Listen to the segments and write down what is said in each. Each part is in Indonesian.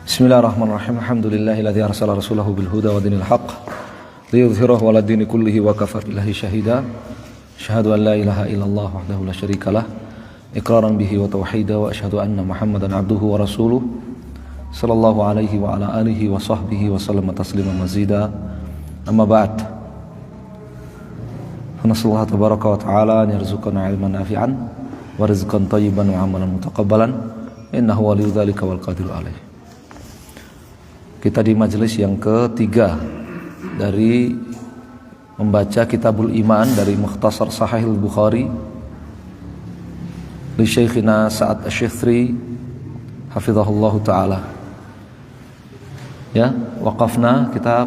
Bismillahirrahmanirrahim. Alhamdulillahilladzi arsala rasulahu bil huda wa dinil haqq liyudhhirahu 'ala dini kullihi wa kafa billahi shahida. Asyhadu an la ilaha illallah wahdahu la syarikalah iqraran bihi wa tauhida wa asyhadu anna Muhammadan abduhu wa rasuluh sallallahu alaihi wa ala alihi wa sahbihi wa sallama tasliman mazida. Amma ba'd. Nasallahu tabaraka wa ta'ala an yarzuqana ilman nafi'an wa rizqan thayyiban wa amalan mutaqabbalan innahu waliyyu dzalika wal qadiru alaih. Kita di majelis yang ketiga dari membaca Kitabul Iman dari Mukhtasar Sahih Al-Bukhari li Syekhina Sa'ad Asy-Syithri hafizahullahu taala. Ya, waqafna kita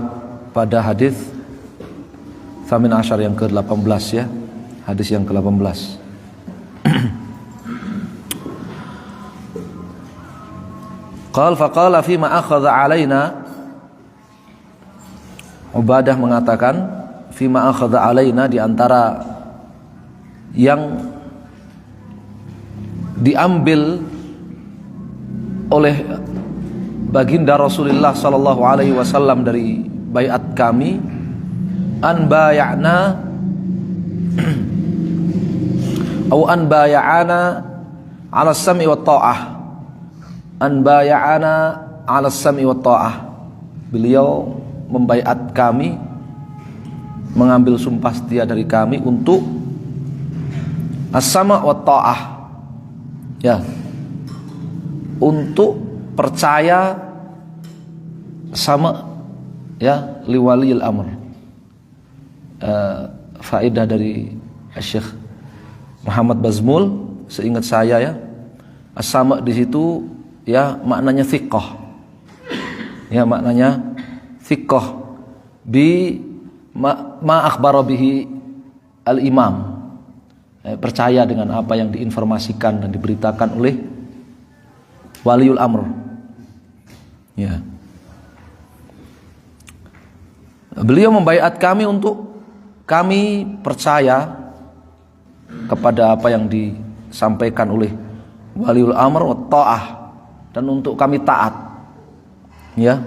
pada hadis Tsamin Asyar yang ke-18 ya. Hadis yang ke-18. Faqala fima akhadha alaina, Ubadah mengatakan fima akhadha alaina, di antara yang diambil oleh baginda Rasulullah sallallahu alaihi wasallam dari baiat kami, an bay'ana atau an bay'ana 'ala as-sam'i wat tha'ah. An bay'ana 'ala as-sam'i wat tha'ah. Beliau membaiat kami, mengambil sumpah setia dari kami untuk as-sama' wat tha'ah. Ya. Untuk percaya sama ya liwaliyil amr. Faedah dari Syekh Muhammad Bazmul, seingat saya ya, as-sama' di situ ya maknanya thiqah. Ya maknanya thiqah bi ma akhbara bihi al-imam. Percaya dengan apa yang diinformasikan dan diberitakan oleh waliul amr. Ya. Beliau membaiat kami untuk kami percaya kepada apa yang disampaikan oleh waliul amr wa ta'ah, dan untuk kami taat. Ya.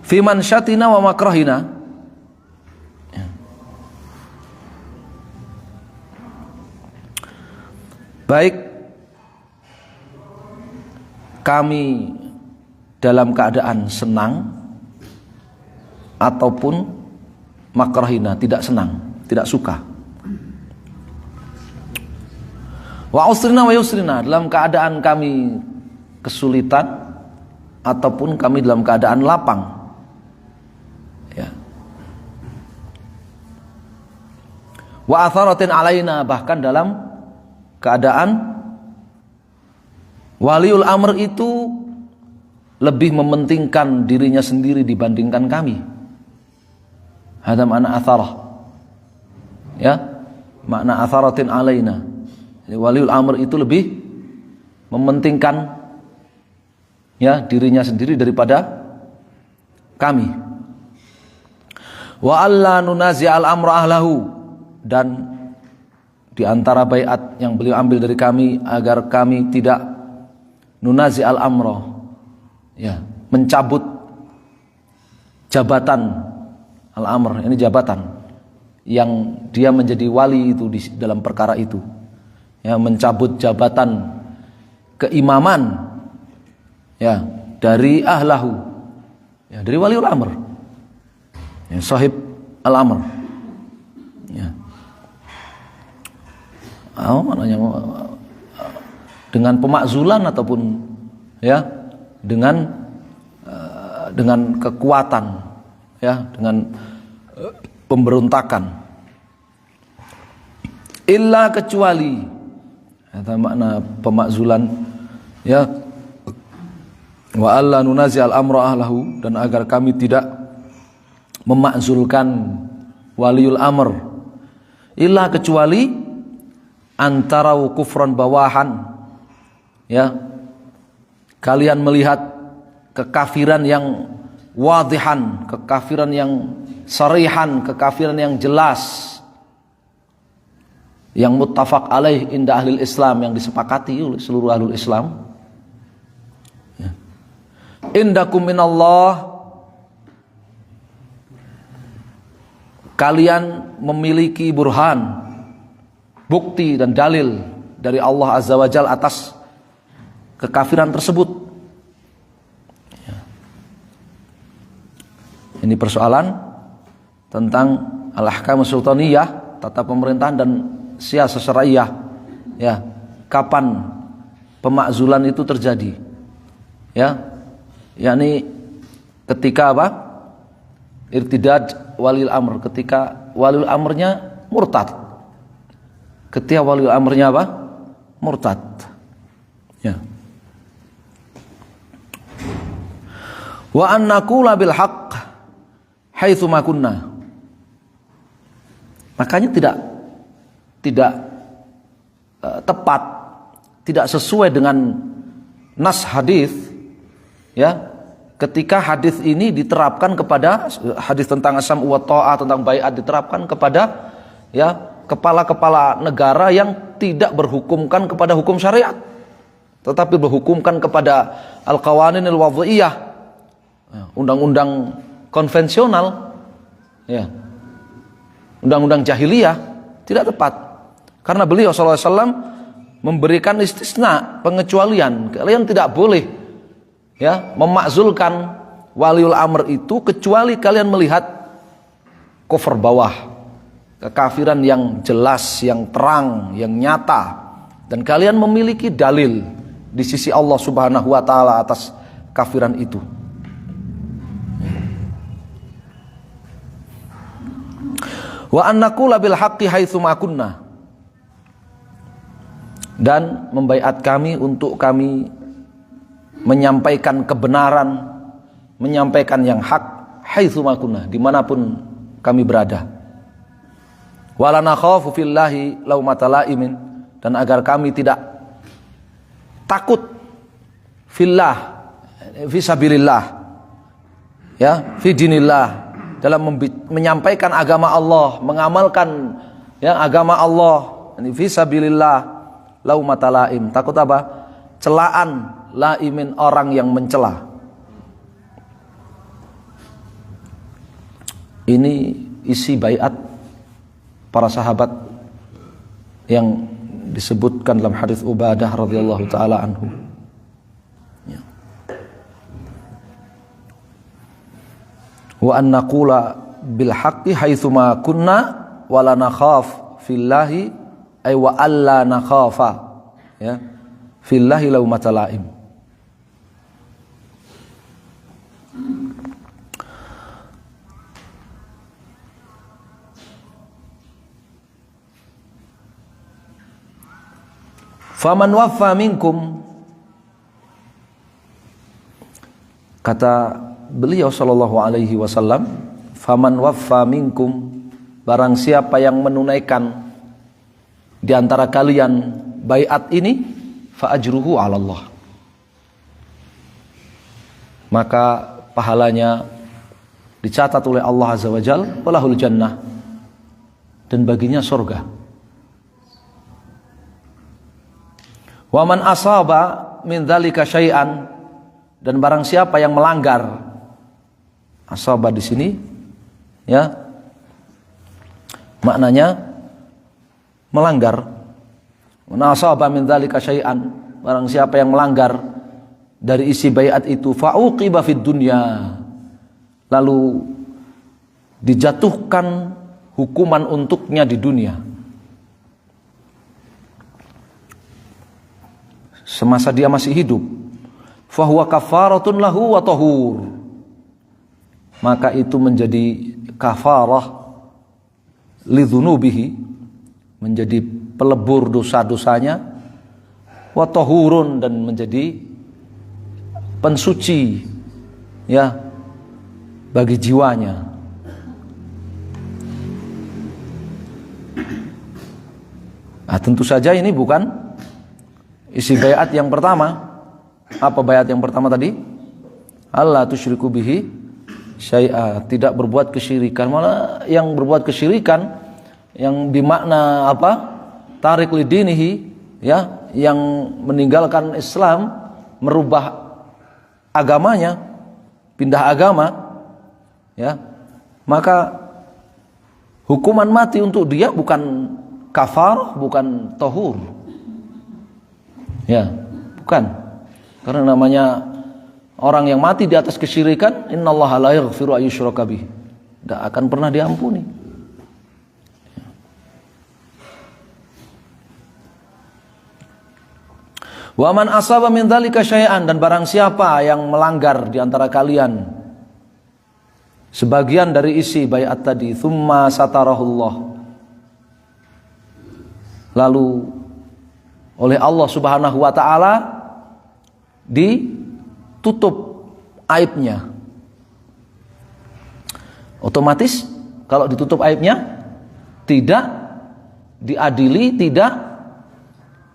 Fi mansyatina wa makrahina. Ya. Baik kami dalam keadaan senang ataupun makrahina, tidak senang, tidak suka. Wa usrina wa yusrina, dalam keadaan kami kesulitan ataupun kami dalam keadaan lapang. Ya. Wa atharatin alaina, bahkan dalam keadaan waliul amr itu lebih mementingkan dirinya sendiri dibandingkan kami. Hada makna atharah. Ya, makna atharatin alaina. Jadi waliul amr itu lebih mementingkan ya dirinya sendiri daripada kami. Wa alla nunazi'al amra ahlahu, dan di antara baiat yang beliau ambil dari kami agar kami tidak nunazi'al amra, ya, mencabut jabatan al-amr, ini jabatan yang dia menjadi wali itu di dalam perkara itu. Ya, mencabut jabatan keimaman ya dari ahlahu, ya, dari waliul amr, ya, sahib al-amr. Ya. Maknanya dengan pemakzulan ataupun ya dengan kekuatan, ya, dengan pemberontakan. Illa, kecuali, itu makna pemakzulan ya. Wa alla nunazi'al amra ahlahu, dan agar kami tidak memakzulkan waliul amr. Illa, kecuali antara kufran bawahan, ya, kalian melihat kekafiran yang wadihan, kekafiran yang sarihan, kekafiran yang jelas, yang muttafaq alaih inda ahlil Islam, yang disepakati oleh seluruh ahlul Islam. indakum minallah, kalian memiliki burhan, bukti dan dalil dari Allah Azza wa Jalla atas kekafiran tersebut. Ini persoalan tentang al-ahkam sultaniyah, tata pemerintahan dan siyasah syariah. Ya, kapan pemakzulan itu terjadi? Ya, yakni ketika apa? Irtidad walil amr, ketika walil amrnya murtad. Ketika walil amrnya apa? Murtad. Ya. Wa an naqula bil haqq haitsu ma kunna. Makanya tidak tepat, tidak sesuai dengan nas hadis, ya. Ketika hadis ini diterapkan kepada hadis tentang asam wa ta'ah, tentang baiat diterapkan kepada ya kepala-kepala negara yang tidak berhukumkan kepada hukum syariat, tetapi berhukumkan kepada al-qawanin al-wadhiyah, undang-undang konvensional, ya, undang-undang jahiliyah, tidak tepat. Karena beliau SAW memberikan istisna, pengecualian. Kalian tidak boleh ya memakzulkan waliul amr itu kecuali kalian melihat kufur bawah, kekafiran yang jelas, yang terang, yang nyata, dan kalian memiliki dalil di sisi Allah Subhanahu wa taala atas kafiran itu. Wa an naqula bil haqqi haitsu ma kunna, dan membaiat kami untuk kami menyampaikan kebenaran, menyampaikan yang hak haitsu ma kunna, dimanapun kami berada. Wala nakhafu fillahi laumata laimin, dan agar kami tidak takut fillah, fisabilillah, ya, fi dinillah, dalam menyampaikan agama Allah, mengamalkan ya agama Allah, ini fisabilillah laumata laim, takut apa? Celaan laimin, orang yang mencela. Ini isi baiat para sahabat yang disebutkan dalam hadis Ubadah radhiyallahu taala anhu. Ya. Wa an naqula bil haqqi haitsu ma kunna wa la nakhaf fillahi ay wa alla nakhafa, ya, fillahi laumata laim. Faman waffa minkum, kata beliau sallallahu alaihi wasallam, faman waffa minkum, barang siapa yang menunaikan di antara kalian baiat ini, fa ajruhu 'ala Allah, maka pahalanya dicatat oleh Allah Azza wa Jalla, walahul jannah, dan baginya surga. Wa man asaba min dzalika syai'an, dan barang siapa yang melanggar, asaba di sini ya maknanya melanggar. Man asaba min dzalika syai'an, barang siapa yang melanggar dari isi baiat itu, fa'uqiba fid dunya, lalu dijatuhkan hukuman untuknya di dunia, semasa dia masih hidup, fahuwa kafaratun lahu wa tahur, maka itu menjadi kafarah lidzunubihi, menjadi pelebur dosa-dosanya, wa tahurun, dan menjadi pensuci ya bagi jiwanya. Nah, tentu saja ini bukan isi baiat yang pertama. Apa baiat yang pertama tadi? Allah tusyriku bihi syai'a, tidak berbuat kesyirikan. Malah yang berbuat kesyirikan yang dimakna apa? Tarik lidinihi, ya, yang meninggalkan Islam, merubah agamanya, pindah agama, ya, maka hukuman mati untuk dia bukan kafarah, bukan tahur. Ya, bukan. Karena namanya orang yang mati di atas kesyirikan, innallaha la yaghfiru ayyushraka bih. Tidak akan pernah diampuni. Wa man asaba min dzalika syai'an, dan barang siapa yang melanggar di antara kalian sebagian dari isi baiat tadi, tsumma satarahullah, lalu oleh Allah Subhanahu wa taala ditutup aibnya. Otomatis kalau ditutup aibnya, tidak diadili, tidak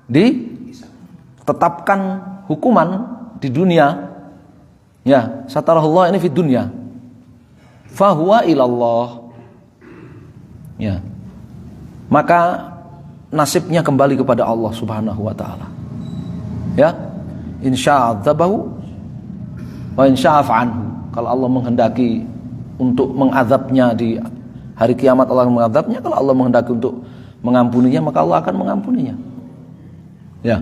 ditetapkan hukuman di dunia. Ya, satarahullah ini fi dunya. Fahuwa ilallah. Ya. Maka nasibnya kembali kepada Allah Subhanahu wa taala. Ya. Insya'adzabahu wa insya'af'anhu. Kalau Allah menghendaki untuk mengadabnya di hari kiamat, Allah mengadabnya. Kalau Allah menghendaki untuk mengampuninya, maka Allah akan mengampuninya. Ya.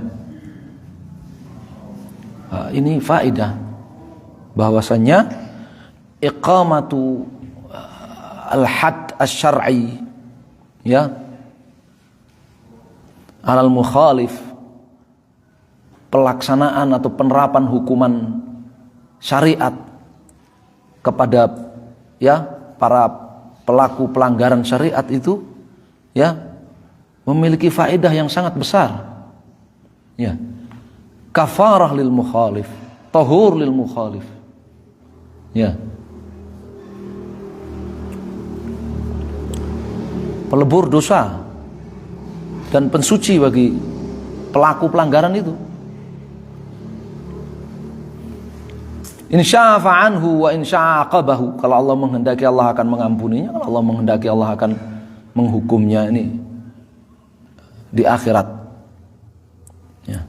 Ini faedah bahwasanya iqamatu al-had asy-syar'i, ya, alal mukhalif, pelaksanaan atau penerapan hukuman syariat kepada, ya, para pelaku pelanggaran syariat itu, ya, memiliki faedah yang sangat besar. Ya. Kafarah lil mukhalif, tahur lil mukhalif. Ya. Pelebur dosa dan pensuci bagi pelaku pelanggaran itu. Insya'a anhu wa insya'a aqabahu. Kalau Allah menghendaki, Allah akan mengampuninya. Kalau Allah menghendaki, Allah akan menghukumnya ini di akhirat. Ya.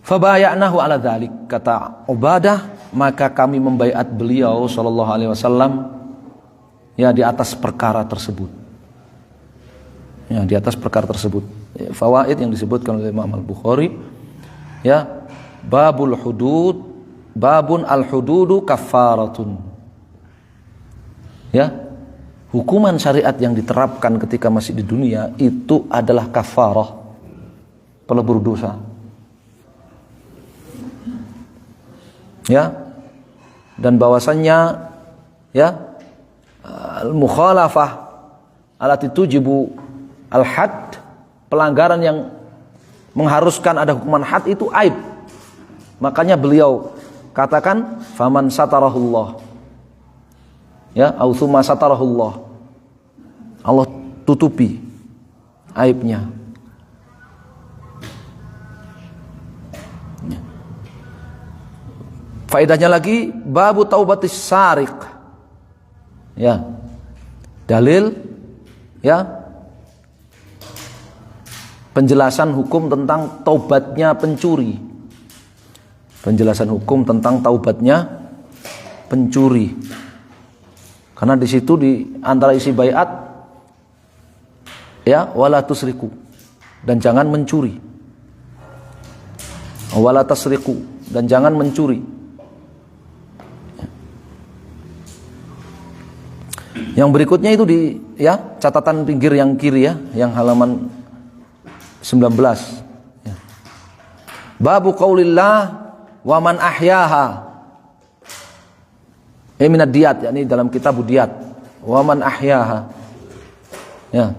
Fabaya'nahu ala dzalik, kata Ubadah, maka kami membaiat beliau sallallahu alaihi wasallam, ya, di atas perkara tersebut. Ya, di atas perkara tersebut. Ya, fawaid yang disebutkan oleh Imam Al-Bukhari, ya, babul hudud, babun al-hududu kafaratun. Ya, hukuman syariat yang diterapkan ketika masih di dunia itu adalah kafarah, pelebur dosa. Ya, dan bahwasannya, ya, al-mukhalafah alati tujibu al-had, pelanggaran yang mengharuskan ada hukuman had itu aib. Makanya beliau katakan faman satarahullah, ya, au tsumma satarahullah, Allah tutupi aibnya. Faedahnya lagi, babu taubatis sariq. Ya. Dalil, ya, penjelasan hukum tentang taubatnya pencuri. Penjelasan hukum tentang taubatnya pencuri. Karena di situ di antara isi baiat, ya, wala tusriku, dan jangan mencuri. Wala tasriku, dan jangan mencuri. Yang berikutnya itu di, ya, catatan pinggir yang kiri, ya, yang halaman 19. Ya. Babu qaulillah wa man ahyaha. Minad diyat, yakni dalam kitab diyat. Wa man ahyaha. Ya.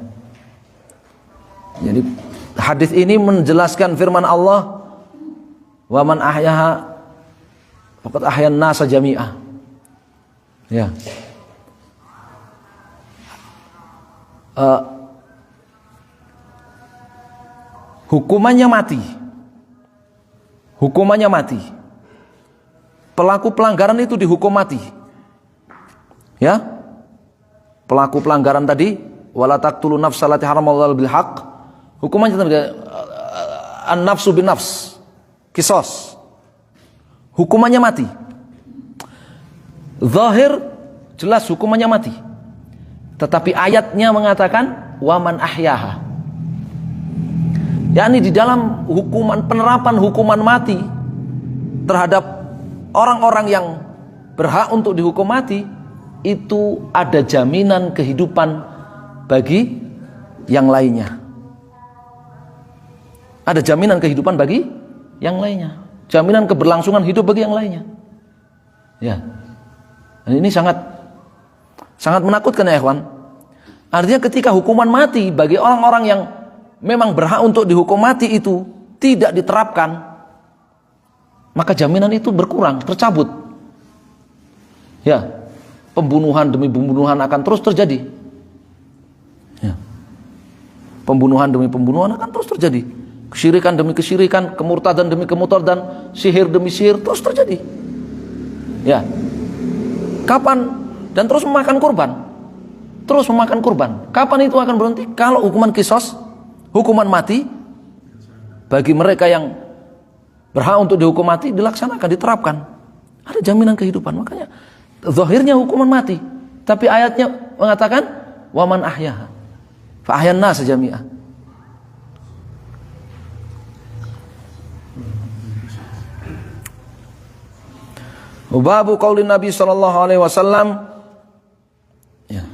Jadi hadis ini menjelaskan firman Allah, wa man ahyaha faqad ahyan nasa jami'ah. Ya. Hukumannya mati. Hukumannya mati. Pelaku pelanggaran itu dihukum mati. Ya. Pelaku pelanggaran tadi wala taqtulun nafsal lati haramallahu bil haqq. Hukumannya an-nafsu bin nafs, qisas. Hukumannya mati. Zahir jelas hukumannya mati. Tetapi ayatnya mengatakan waman ahyaha. Yakni di dalam penerapan hukuman mati terhadap orang-orang yang berhak untuk dihukum mati, itu ada jaminan kehidupan bagi yang lainnya. Ada jaminan kehidupan bagi yang lainnya. Jaminan keberlangsungan hidup bagi yang lainnya. Ya. Dan ini sangat menakutkan ya ikhwan. Artinya ketika hukuman mati bagi orang-orang yang memang berhak untuk dihukum mati itu tidak diterapkan, maka jaminan itu berkurang, tercabut. Ya, pembunuhan demi pembunuhan akan terus terjadi. Ya. Pembunuhan demi pembunuhan akan terus terjadi. Kesyirikan demi kesyirikan, kemurtadan demi kemurtadan, sihir demi sihir terus terjadi. Ya. Kapan? Dan terus memakan korban. Terus memakan korban. Kapan itu akan berhenti? Kalau hukuman qisas, hukuman mati bagi mereka yang berhak untuk dihukum mati dilaksanakan, diterapkan. Ada jaminan kehidupan. Makanya zahirnya hukuman mati, tapi ayatnya mengatakan waman ahyaha fa ahyan nas jami'ah. Babu qaulin Nabi sallallahu alaihi wasallam, ya,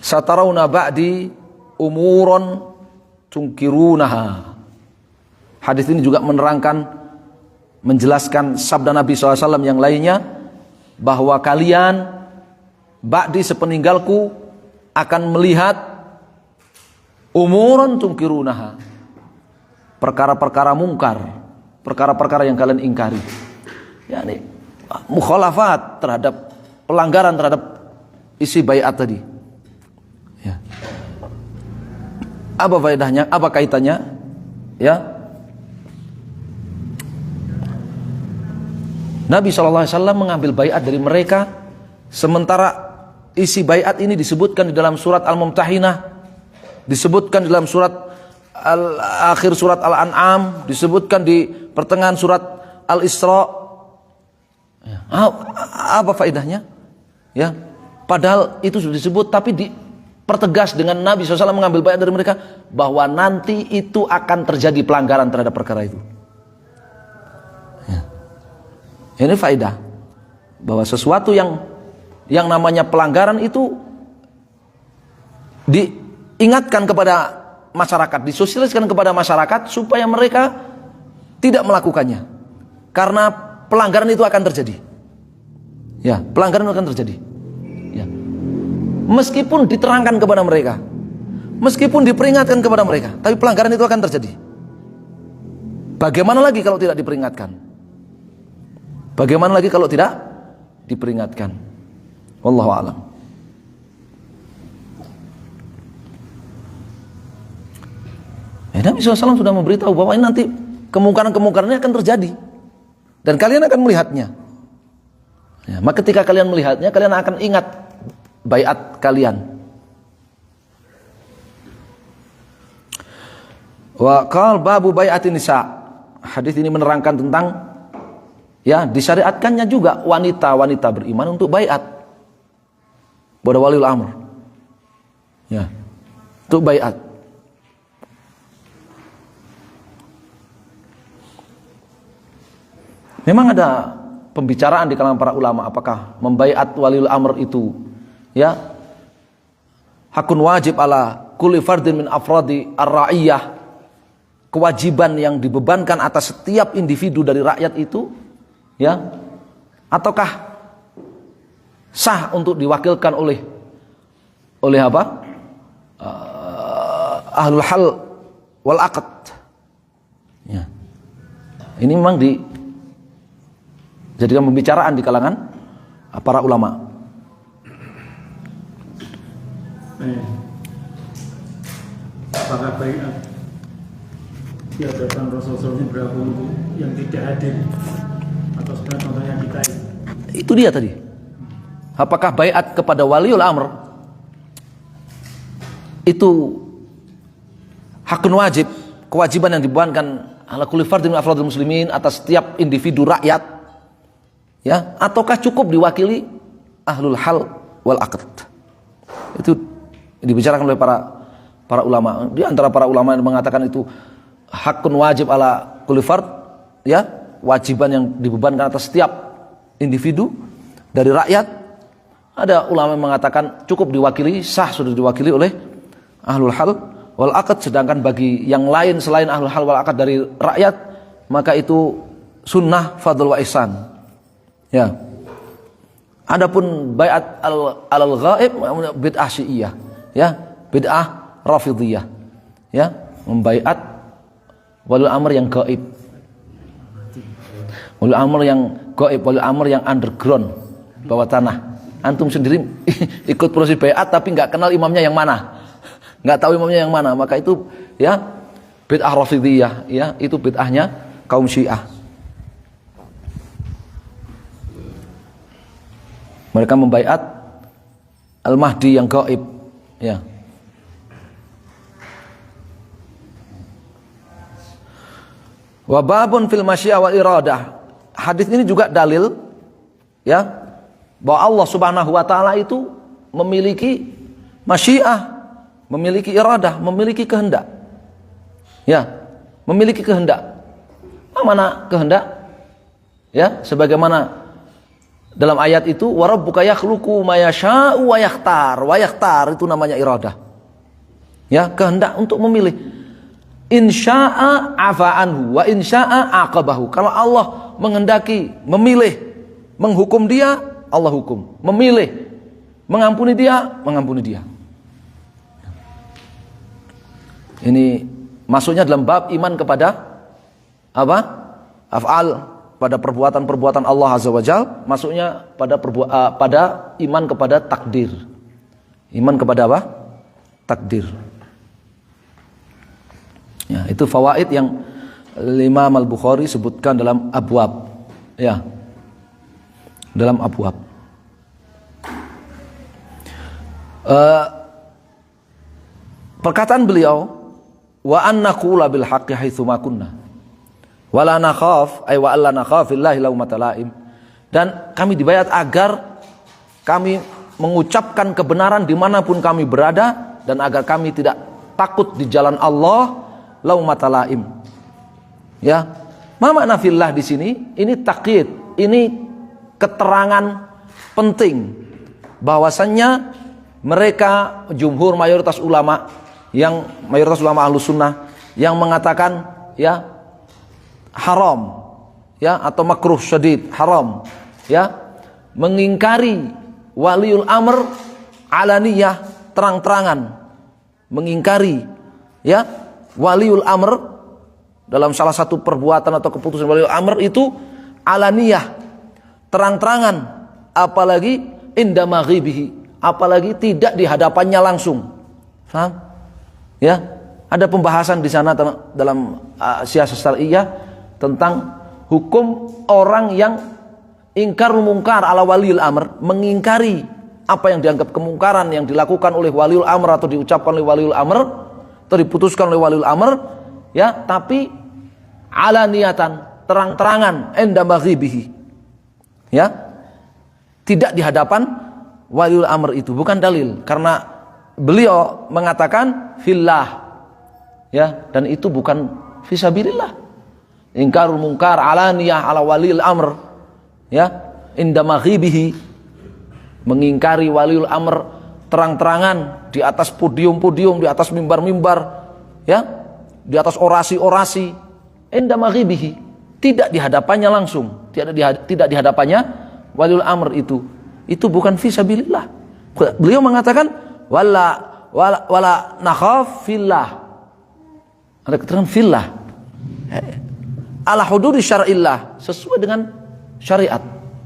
satarawna ba'di umuran tunkirunaha. Hadis ini juga menerangkan, menjelaskan sabda Nabi SAW yang lainnya, bahwa kalian ba'di sepeninggalku akan melihat umuran tunkirunaha, perkara-perkara mungkar, perkara-perkara yang kalian ingkari, yakni mukhalafat terhadap, pelanggaran terhadap isi baiat tadi. Ya. Apa faedahnya? Apa kaitannya? Ya. Nabi SAW mengambil baiat dari mereka, sementara isi baiat ini disebutkan di dalam surat Al-Mumtahinah, disebutkan di dalam akhir surat Al-An'am, disebutkan di pertengahan surat Al-Isra. Ya. Apa faedahnya? Ya. Padahal itu sudah disebut, tapi dipertegas dengan Nabi SAW mengambil baiat dari mereka bahwa nanti itu akan terjadi pelanggaran terhadap perkara itu. Ya. Ini faedah bahwa sesuatu yang namanya pelanggaran itu diingatkan kepada masyarakat, disosialisasikan kepada masyarakat supaya mereka tidak melakukannya, karena pelanggaran itu akan terjadi. Ya, pelanggaran itu akan terjadi. Ya. Meskipun diterangkan kepada mereka, meskipun diperingatkan kepada mereka, tapi pelanggaran itu akan terjadi. Bagaimana lagi kalau tidak diperingatkan? Bagaimana lagi kalau tidak diperingatkan? Wallahu a'lam. Nabi SAW sudah memberitahu bahwa ini nanti kemungkaran-kemungkarannya akan terjadi. Dan kalian akan melihatnya. Ya, maka ketika kalian melihatnya, kalian akan ingat baiat kalian. Wa qal babu bai'atin nisa. Hadis ini menerangkan tentang, ya, disyariatkannya juga wanita-wanita beriman untuk baiat pada waliul amr. Ya. Untuk baiat. Memang ada pembicaraan di kalangan para ulama apakah membaiat waliul amr itu, ya, hakun wajib ala kulli fardin min afradi ar-ra'iyah, kewajiban yang dibebankan atas setiap individu dari rakyat itu, ya, ataukah sah untuk diwakilkan oleh apa? Ahlul hal wal aqd. Ya. Ini memang dijadikan pembicaraan di kalangan para ulama. Apakah baiat di hadapan Rasulullah ini berlaku untuk yang tidak hadir, atau sebenarnya contohnya kita ini? Itu dia tadi. Apakah baiat kepada waliul amr itu hakun wajib, kewajiban yang dibebankan ala kulli fardin min afradil muslimin atas setiap individu rakyat, ya, ataukah cukup diwakili ahlul hal wal aqd? Itu dibicarakan oleh para ulama. Di antara para ulama yang mengatakan itu hakun wajib ala kulli fard, ya, wajiban yang dibebankan atas setiap individu dari rakyat. Ada ulama yang mengatakan cukup diwakili, sah sudah diwakili oleh ahlul hal wal aqd, sedangkan bagi yang lain selain ahlul hal wal aqd dari rakyat, maka itu sunnah fadl wa ihsan. Ya. Adapun baiat alal ghaib bid'ah syi'iyah, ya, bid'ah rafidhiyah, ya, membaiat walul amr yang gaib. Walul amr yang gaib, walul amr yang underground, bawah tanah. Antum sendiri ikut proses baiat tapi enggak kenal imamnya yang mana. Enggak tahu imamnya yang mana, maka itu, ya, bid'ah rafidhiyah, ya, itu bid'ahnya kaum Syiah. Mereka membaiat Al-Mahdi yang gaib, ya. Wa babun fil masyiah wal iradah. Hadis ini juga dalil, ya, bahwa Allah Subhanahu wa taala itu memiliki masyiah, memiliki iradah, memiliki kehendak. Ya, memiliki kehendak. Mana kehendak? Ya, sebagaimana dalam ayat itu, wa rabbuka yakhluqu ma yasha'u wa yakhtar. Wa yakhtar itu namanya iradah. Ya, kehendak untuk memilih. Insya'a afa anhu wa insya'a aqabahu. Kalau Allah menghendaki memilih menghukum dia, Allah hukum. Memilih mengampuni dia, mengampuni dia. Ini masuknya dalam bab iman kepada apa? Af'al, pada perbuatan-perbuatan Allah Azza wa Jalla, masuknya pada pada iman kepada takdir. Iman kepada apa? Takdir. Ya, itu fawaid yang Imam Al-Bukhari sebutkan dalam abwab. Ya. Dalam abwab. Perkataan beliau, wa an naqula bil haqqi haitsu ma kunna wala nakhaf ay wa alla nakhaf fillahi laumata laim, dan kami dibayat agar kami mengucapkan kebenaran dimanapun kami berada, dan agar kami tidak takut di jalan Allah laumata laim. Ya, ma makna fillah di sini? Ini takyid, ini keterangan penting bahwasannya mereka jumhur mayoritas ulama Ahlus Sunnah yang mengatakan, ya, haram, ya, atau makruh syadid, haram, ya, mengingkari waliul amr alaniyah, terang-terangan mengingkari, ya, waliul amr dalam salah satu perbuatan atau keputusan waliul amr itu alaniyah, terang-terangan, apalagi inda maghibihi, apalagi tidak di hadapannya langsung. Paham? Ya, ada pembahasan di sana dalam siasat syar'iyyah tentang hukum orang yang ingkar mungkar ala waliul amr, mengingkari apa yang dianggap kemungkaran yang dilakukan oleh waliul amr atau diucapkan oleh waliul amr atau diputuskan oleh waliul amr, ya, tapi ala niatan, terang-terangan, inda maghibihi, ya, tidak di hadapan waliul amr. Itu bukan dalil, karena beliau mengatakan fillah, ya, dan itu bukan fisabilillah. Ingkarul munkar alaniyah ala waliul amr, ya, inda maghibihi, mengingkari waliul amr terang-terangan di atas podium-podium, di atas mimbar-mimbar, ya, di atas orasi-orasi, inda maghibihi, tidak di hadapannya langsung, tidak di hadapannya waliul amr. Itu bukan fisabilillah. Beliau mengatakan wala nakhaf fillah. Ada keterangan fillah ala hududi syar'illah, sesuai dengan syariat,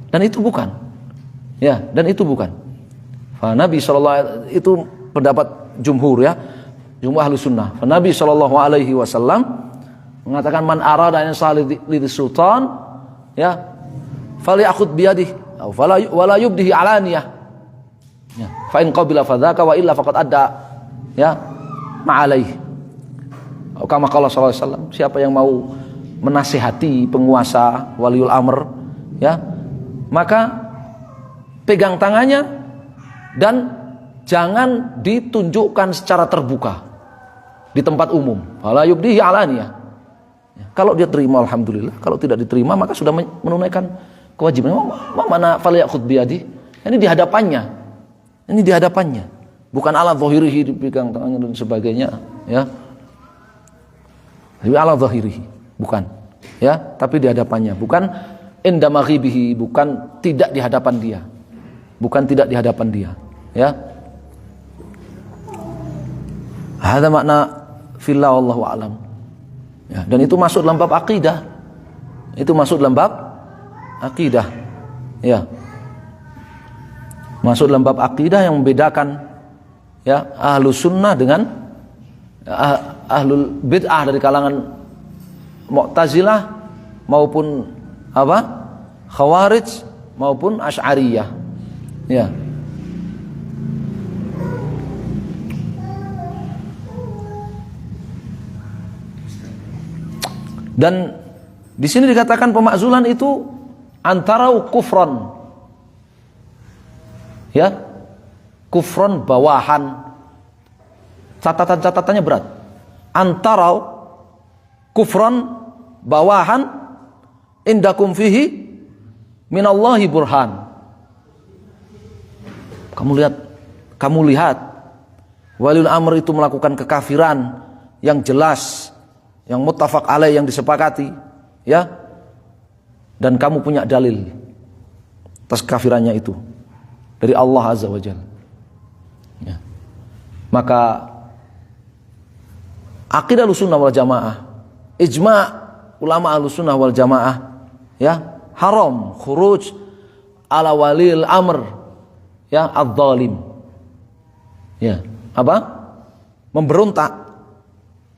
dan itu bukan, ya, dan itu bukan. Nabi sallallahu, itu pendapat jumhur, ya, jumhur ahli sunnah. Nabi sallallahu alaihi wasallam mengatakan man arada an yasali li sultan, ya, falyakhud biyadihi aw wala yubdihi alaniyah, ya, fa in qabila fadzaka wa illa faqad adda ya, ma'alaih. Kama qala sallallahu alaihi wasallam, siapa yang mau menasihati penguasa, waliul amr, ya, maka pegang tangannya dan jangan ditunjukkan secara terbuka di tempat umum. Wala yubdihi alaniyah. Kalau dia terima alhamdulillah, kalau tidak diterima maka sudah menunaikan kewajiban. Mana falyakhud biyadi? Ini di hadapannya. Ini di hadapannya. Bukan ala zahirihi dipegang tangannya dan sebagainya, ya. Tapi ala zahirihi, bukan. Ya, tapi di hadapannya, bukan inda maghibihi, bukan tidak di hadapan dia. Bukan tidak di hadapan dia, ya. Ada makna fillah wallahu a'lam. Ya, dan itu masuk dalam bab akidah. Itu masuk dalam bab akidah. Ya. Masuk dalam bab akidah yang membedakan, ya, ahlus sunnah dengan ahlul bid'ah dari kalangan Mu'tazilah maupun apa? Khawarij maupun Asy'ariyah. Ya. Dan di sini dikatakan pemakzulan itu antara kufron, ya, kufron bawahan. Catatannya berat. Antara kufron bawahan indakum fihi minallahi burhan. Kamu lihat waliul amr itu melakukan kekafiran yang jelas, yang muttafaq alaih, yang disepakati, ya, dan kamu punya dalil atas kafirannya itu dari Allah Azza wa Jalla, ya. Maka akidah Ahlussunnah wal Jamaah, ijma' ulama Ahlussunnah wal Jamaah, ya, haram khuruj ala walil amr, ya, adz-dzalim, ya, apa? Memberontak,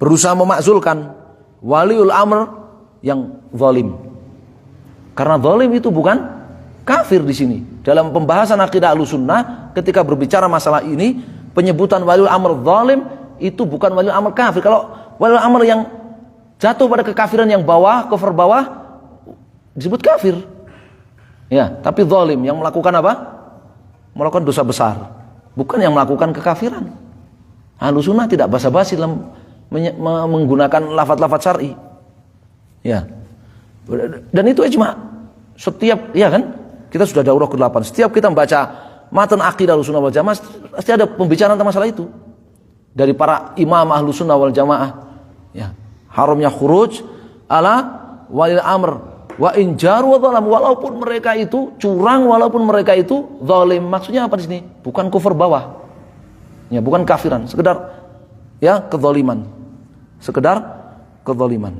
berusaha memakzulkan waliul amr yang zalim. Karena zalim itu bukan kafir di sini. Dalam pembahasan akidah Ahlussunnah ketika berbicara masalah ini, penyebutan waliul amr zalim itu bukan waliul amr kafir. Kalau waliul amr yang jatuh pada kekafiran yang bawah, kufur bawah, disebut kafir. Ya, tapi zalim yang melakukan apa? Melakukan dosa besar, bukan yang melakukan kekafiran. Ahlussunnah tidak basa-basi dalam menggunakan lafaz-lafaz syar'i, ya, dan itu ijma'. Setiap, ya kan, kita sudah daurah ke-8. Setiap kita membaca matan aqidah Ahlussunnah wal Jamaah, pasti ada pembicaraan tentang masalah itu dari para imam Ahlussunnah wal Jamaah, ya, haramnya khuruj ala walil amr wa in jaru wa dhalam, walaupun mereka itu curang, walaupun mereka itu zalim. Maksudnya apa di sini? Bukan kufur bawah, ya, bukan kafiran, sekedar, ya, kezaliman. Sekedar kezaliman.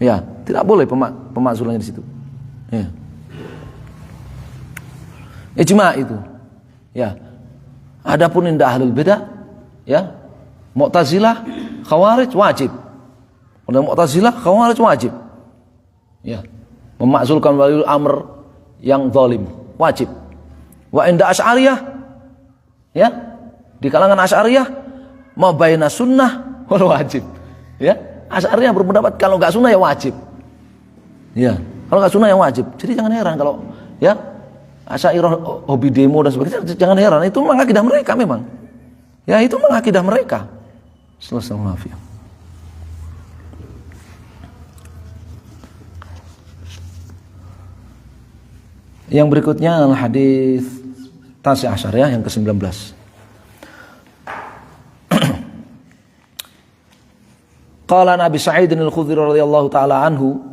Ya, tidak boleh pemakzulannya di situ. Ya. Ijma' itu. Ya. Adapun indah ahlul bidah, ya, Mu'tazilah, Khawarij wajib. Pada Mu'tazilah, Khawarij wajib. Ya. Memakzulkan waliul amr yang zalim, wajib. Wa inda Asy'ariyah, ya, di kalangan Asy'ariyah, ma baina sunnah wal wajib. Ya, Asy'ariyah berpendapat kalau enggak sunnah ya wajib. Ya, kalau enggak sunnah ya wajib. Jadi jangan heran kalau, ya, Asy'ariyah hobi demo dan sebagainya, jangan heran, itu memang akidah mereka memang. Ya, itu memang akidah mereka. Selesai, maaf ya. Yang berikutnya adalah hadis Tasi' Asyar, ya, yang ke-19. Qala Nabi Sa'id al-Khudri radhiyallahu taala anhu,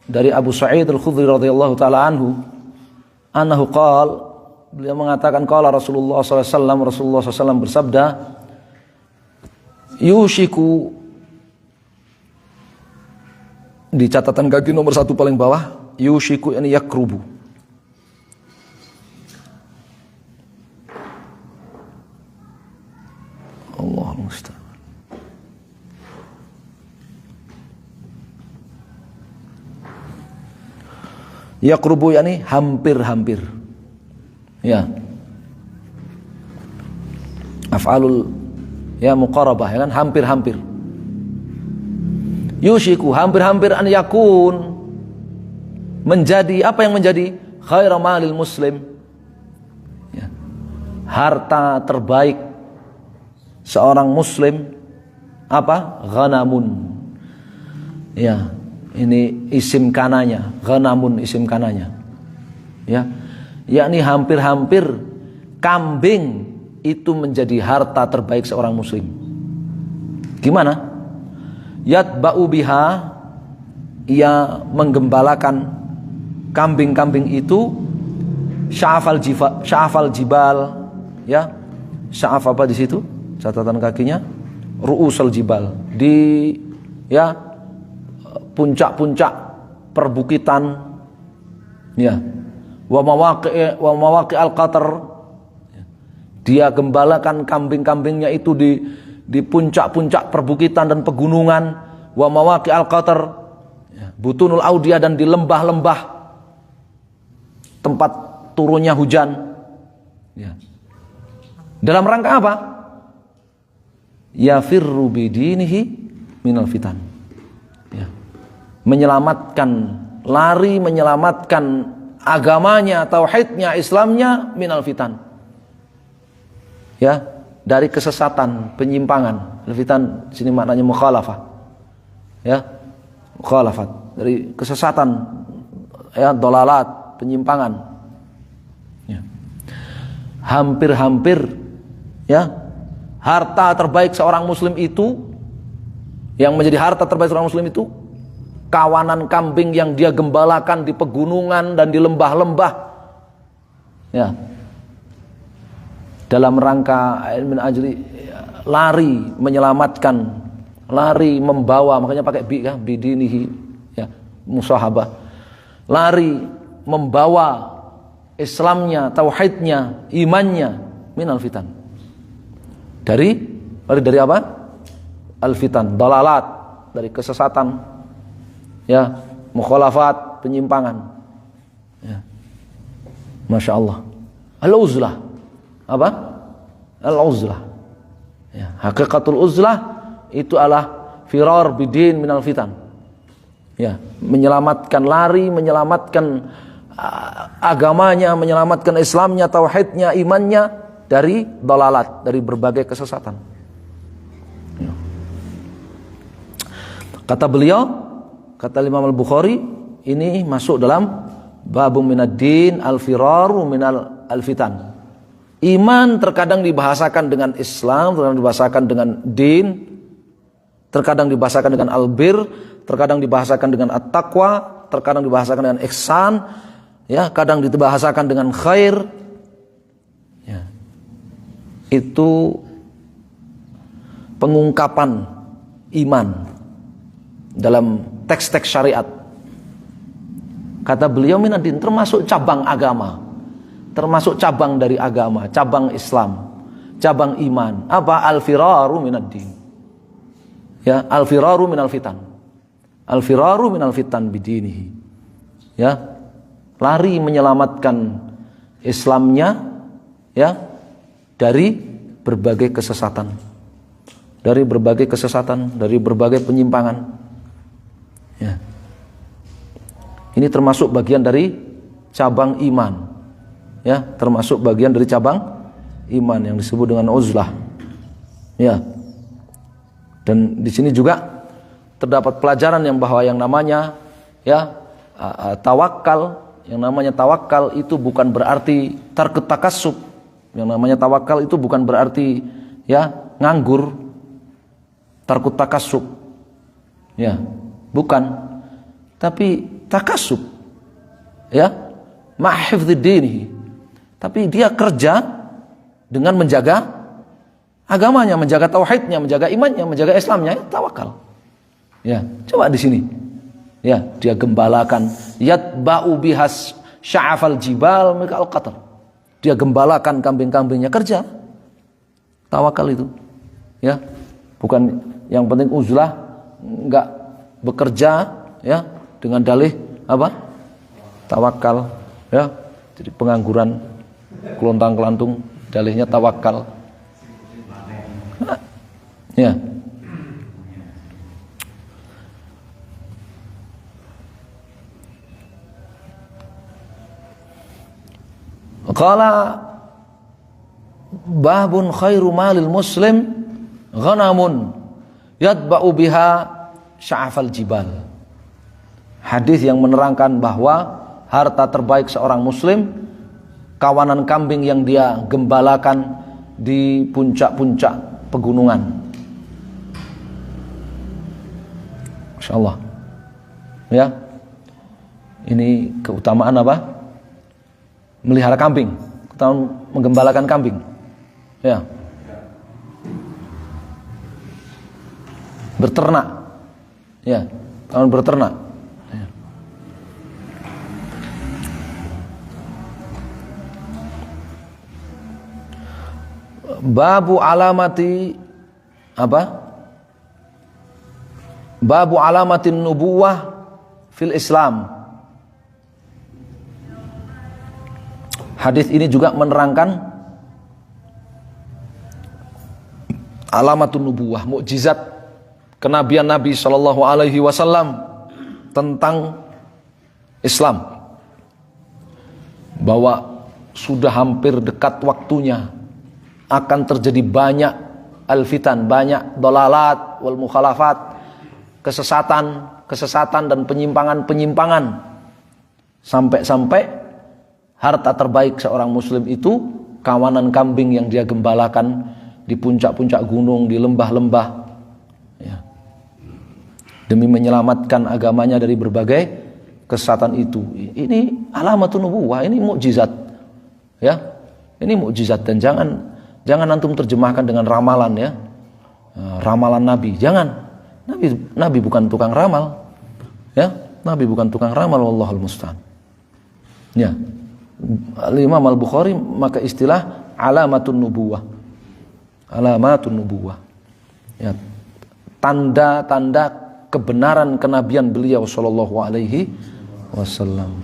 dari Abu Sa'id al-Khudri radhiyallahu taala anhu, annahu qala, beliau mengatakan qala Rasulullah sallallahu alaihi wasallam, Rasulullah sallallahu alaihi wasallam bersabda, yushiku, di catatan kaki nomor 1 paling bawah, yushiku yani yakrubu, Allah musta'an. Yaqrubu yani hampir-hampir. Ya. Af'alul Ya, muqarabah, ya kan, hampir-hampir. Yushiku, hampir-hampir an yakun, menjadi, apa yang menjadi? Khaira malil muslim, ya, harta terbaik seorang muslim apa? Ghanamun. Ya, ini isim kananya, ghanamun isim kananya. Ya, yakni hampir-hampir kambing itu menjadi harta terbaik seorang muslim. Gimana? Yatba'u biha, ia menggembalakan kambing-kambing itu, sya'afal jibal, ya. Sya'af apa di situ? Catatan kakinya ru'usul jibal, di ya puncak-puncak perbukitan, ya. Wa mawaqi al-qatar, dia gembalakan kambing-kambingnya itu di puncak-puncak perbukitan dan pegunungan. Wa mawaqi al-qatar, butunul audiyah, dan di lembah-lembah tempat turunnya hujan, ya. Dalam rangka apa? Yafirru bidinihi minal fitan, ya. Menyelamatkan, lari menyelamatkan agamanya, tauhidnya, Islamnya minal fitan, ya, dari kesesatan, penyimpangan. Al-fitan sini maknanya mukhalafah, ya, mukhalafat, dari kesesatan, ya, dolalat, penyimpangan, ya. Hampir-hampir, ya, harta terbaik seorang muslim itu, yang menjadi harta terbaik seorang muslim itu kawanan kambing yang dia gembalakan di pegunungan dan di lembah-lembah, ya, dalam rangka min ajli lari menyelamatkan, lari membawa, makanya pakai bi, ya, bidinihi, ya, musahabah, lari membawa Islamnya, tauhidnya, imannya minal fitan, dari apa? Al-fitan, dalalat, dari kesesatan, ya, mukhalafat, penyimpangan, ya. Masya Allah. Al-uzlah, apa? Al-uzlah, ya. Hakikatul uzlah itu adalah firar bidin minal fitan, ya, menyelamatkan, lari menyelamatkan agamanya, menyelamatkan Islamnya, tauhidnya, imannya dari dalalat, dari berbagai kesesatan, ya. Kata beliau, kata Imam Al-Bukhari, ini masuk dalam babum minad-din al-firaru minal al-fitan. Iman terkadang dibahasakan dengan Islam, terkadang dibahasakan dengan din, terkadang dibahasakan dengan albir, terkadang dibahasakan dengan at-taqwa, terkadang dibahasakan dengan ihsan, ya, kadang dibahasakan dengan khair, ya. Itu pengungkapan iman dalam teks-teks syariat. Kata beliau, minad-din, termasuk cabang agama, termasuk cabang dari agama, cabang Islam, cabang iman. Apa? Al-firaru minad-din, ya, al-firaru minal fitan, al-firaru minal fitan bidinihi, ya, lari menyelamatkan Islamnya, ya, dari berbagai kesesatan, dari berbagai kesesatan, dari berbagai penyimpangan, ya. Ini termasuk bagian dari cabang iman, ya, termasuk bagian dari cabang iman yang disebut dengan uzlah, ya. Dan di sini juga terdapat pelajaran yang bahwa yang namanya, ya, tawakal, yang namanya tawakal itu bukan berarti tarku takassub. Yang namanya tawakal itu bukan berarti, ya, nganggur, tarku takassub, ya, bukan. Tapi takassub, ya, ma'hifdzi dinihi, tapi dia kerja dengan menjaga agamanya, menjaga tauhidnya, menjaga imannya, menjaga Islamnya, tawakal. Ya, coba di sini. Ya, dia gembalakan, yatba'u bihas sya'afal jibal mikal qatar. Dia gembalakan kambing-kambingnya, kerja. Tawakal itu. Ya, bukan yang penting uzlah, enggak bekerja, ya, dengan dalih apa? Tawakal, ya. Jadi pengangguran, kelontang-kelantung, dalihnya tawakal. Nah, Ya. Qala babun khairu malil muslim ghanamun yatba'u biha sya'afal jibal. Hadis yang menerangkan bahwa harta terbaik seorang muslim kawanan kambing yang dia gembalakan di puncak-puncak pegunungan. Insyaallah. Ya. Ini keutamaan apa? Melihara kambing, keutamaan menggembalakan kambing. Ya. Berternak. Ya, keutamaan berternak. Ya. Babu alamati apa? Babu alamatin nubuwah fil Islam. Hadis ini juga menerangkan alamatun nubuwah, mukjizat kenabian Nabi sallallahu alaihi wasallam tentang Islam. Bahwa sudah hampir dekat waktunya akan terjadi banyak alfitan, banyak dolalat wal mukhalafat, kesesatan dan penyimpangan. Sampai harta terbaik seorang muslim itu kawanan kambing yang dia gembalakan di puncak-puncak gunung, di lembah-lembah, ya, demi menyelamatkan agamanya dari berbagai kesesatan itu. Ini alamatun nubuwah, ini mukjizat, ya, ini mukjizat. Dan jangan antum terjemahkan dengan ramalan, ya, ramalan Nabi. Jangan, Nabi bukan tukang ramal, ya, Nabi bukan tukang ramal. Wallahul musta'an. Ya. Imam Al-Bukhari maka istilah alamatun nubuwah. Alamatun nubuwah. Ya. Tanda-tanda kebenaran kenabian beliau sallallahu alaihi wasallam.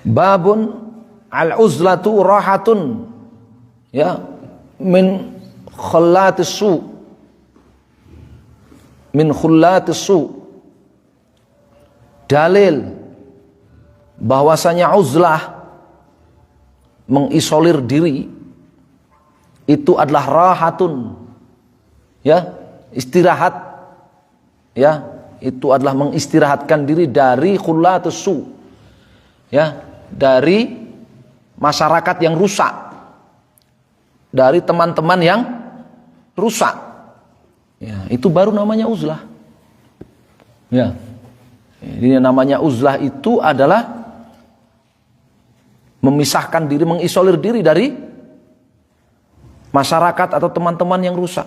Babun al-uzlatu rahatun, ya, min khullatis su. Dalil bahwasanya uzlah, mengisolir diri, itu adalah rahatun, ya, istirahat, ya, itu adalah mengistirahatkan diri dari khullatis su, ya, dari masyarakat yang rusak, dari teman-teman yang rusak, ya, itu baru namanya uzlah. Ya, ini namanya uzlah itu adalah memisahkan diri, mengisolir diri dari masyarakat atau teman-teman yang rusak.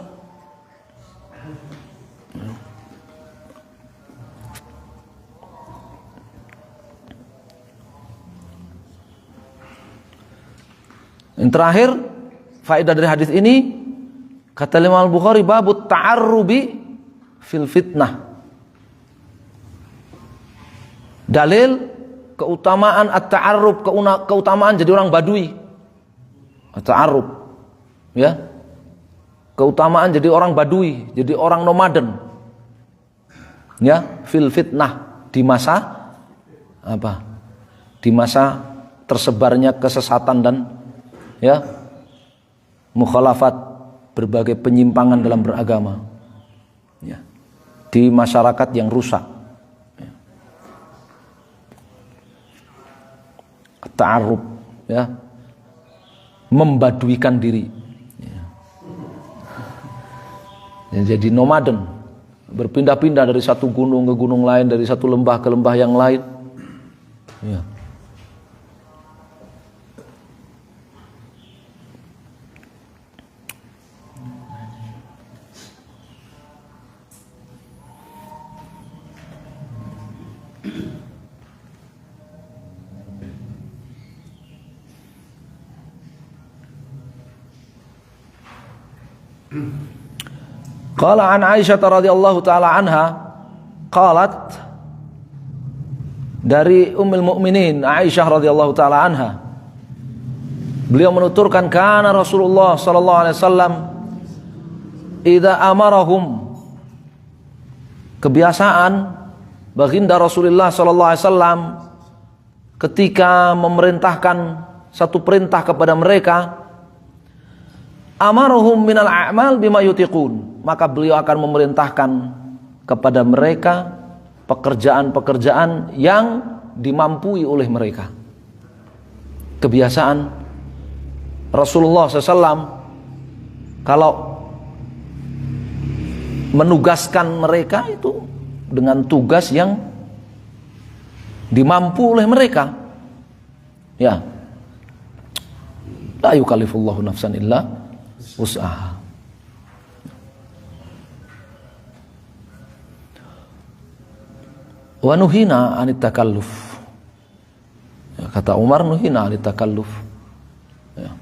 Yang terakhir, faedah dari hadis ini, kata Imam Al-Bukhari, babut ta'arrubi fil fitnah. Dalil keutamaan at-ta'arrub, keutamaan jadi orang badui. At-ta'arrub, ya. Keutamaan jadi orang badui, jadi orang nomaden. Ya, fil fitnah, di masa apa? Di masa tersebarnya kesesatan dan, ya, mukhalafat, berbagai penyimpangan dalam beragama, ya, di masyarakat yang rusak, ya. Ta'arrub, ya, membaduikan diri, ya. Ya, jadi nomaden, berpindah-pindah dari satu gunung ke gunung lain, dari satu lembah ke lembah yang lain, ya. Qala an Aisyah radhiyallahu taala anha qalat dari Ummul Mukminin Aisyah radhiyallahu taala anha. Beliau menuturkan kana Rasulullah sallallahu alaihi wasallam idza amarahum, kebiasaan baginda Rasulullah sallallahu alaihi wasallam ketika memerintahkan satu perintah kepada mereka, amarahum minal a'mal bima yutiqun, maka beliau akan memerintahkan kepada mereka pekerjaan-pekerjaan yang dimampui oleh mereka. Kebiasaan Rasulullah SAW kalau menugaskan mereka itu dengan tugas yang dimampu oleh mereka. Ya, la yukallifullahu nafsan illa wus'aha. Wa nuhina anit takalluf. Ya, kata Umar, nuhina anit takalluf. Ya.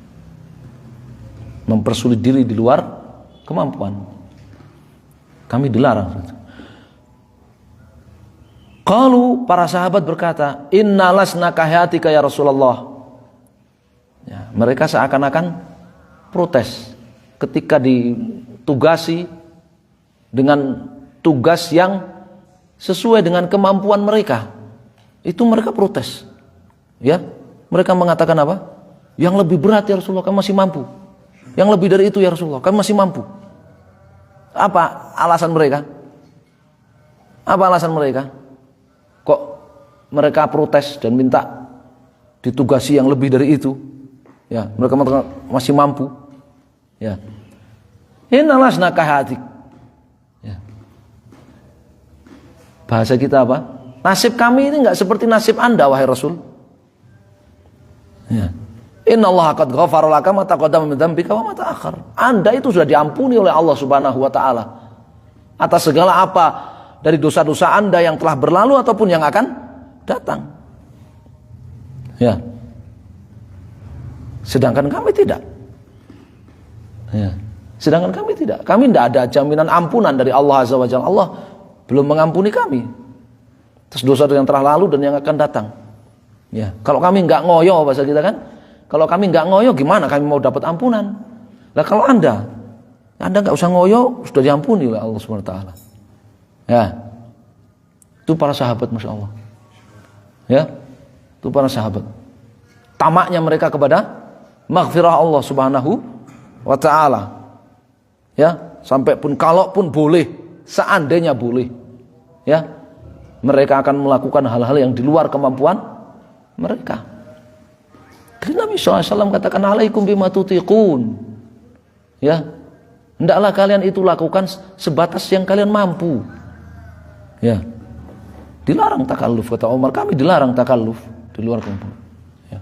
Mempersulit diri di luar kemampuan. Kami dilarang. Qalu, para sahabat berkata, inna lasna kahayatika ya Rasulullah. Ya, mereka seakan-akan protes ketika ditugasi dengan tugas yang sesuai dengan kemampuan mereka. Itu mereka protes. Ya, mereka mengatakan apa? Yang lebih berat ya Rasulullah, kami masih mampu. Yang lebih dari itu ya Rasulullah, kami masih mampu. Apa alasan mereka? Apa alasan mereka? Kok mereka protes dan minta ditugasi yang lebih dari itu? Ya, mereka masih mampu. Ya. Innalasna kahatik. Ya. Bahasa kita apa? Nasib kami ini enggak seperti nasib Anda wahai Rasul. Ya. Innallaha qad ghafara laka ma taqaddama min dzambika wa ma ta'akhkhar. Anda itu sudah diampuni oleh Allah Subhanahu wa taala atas segala apa dari dosa-dosa Anda yang telah berlalu ataupun yang akan datang. Ya. Sedangkan kami tidak. Ya. Sedangkan kami tidak. Kami tidak ada jaminan ampunan dari Allah Azza wa Jalla. Allah belum mengampuni kami atas dosa yang telah lalu dan yang akan datang. Ya. Kalau kami enggak ngoyo bahasa kita kan, kalau kami enggak ngoyo gimana kami mau dapat ampunan? Lah kalau Anda enggak usah ngoyo, sudah diampuni oleh Allah Subhanahu wa taala. Ya. Itu para sahabat, Masya Allah. Ya. Itu para sahabat. Tamaknya mereka kepada maghfirah Allah Subhanahu wa taala. Ya, sampai pun kalaupun boleh, seandainya boleh, ya, mereka akan melakukan hal-hal yang di luar kemampuan mereka. Nabi SAW katakan alaikum bima tutiqun. Ya, hendaklah kalian itu lakukan sebatas yang kalian mampu. Ya, dilarang takalluf, kata Umar, kami dilarang takalluf di luar kemampuan. Ya.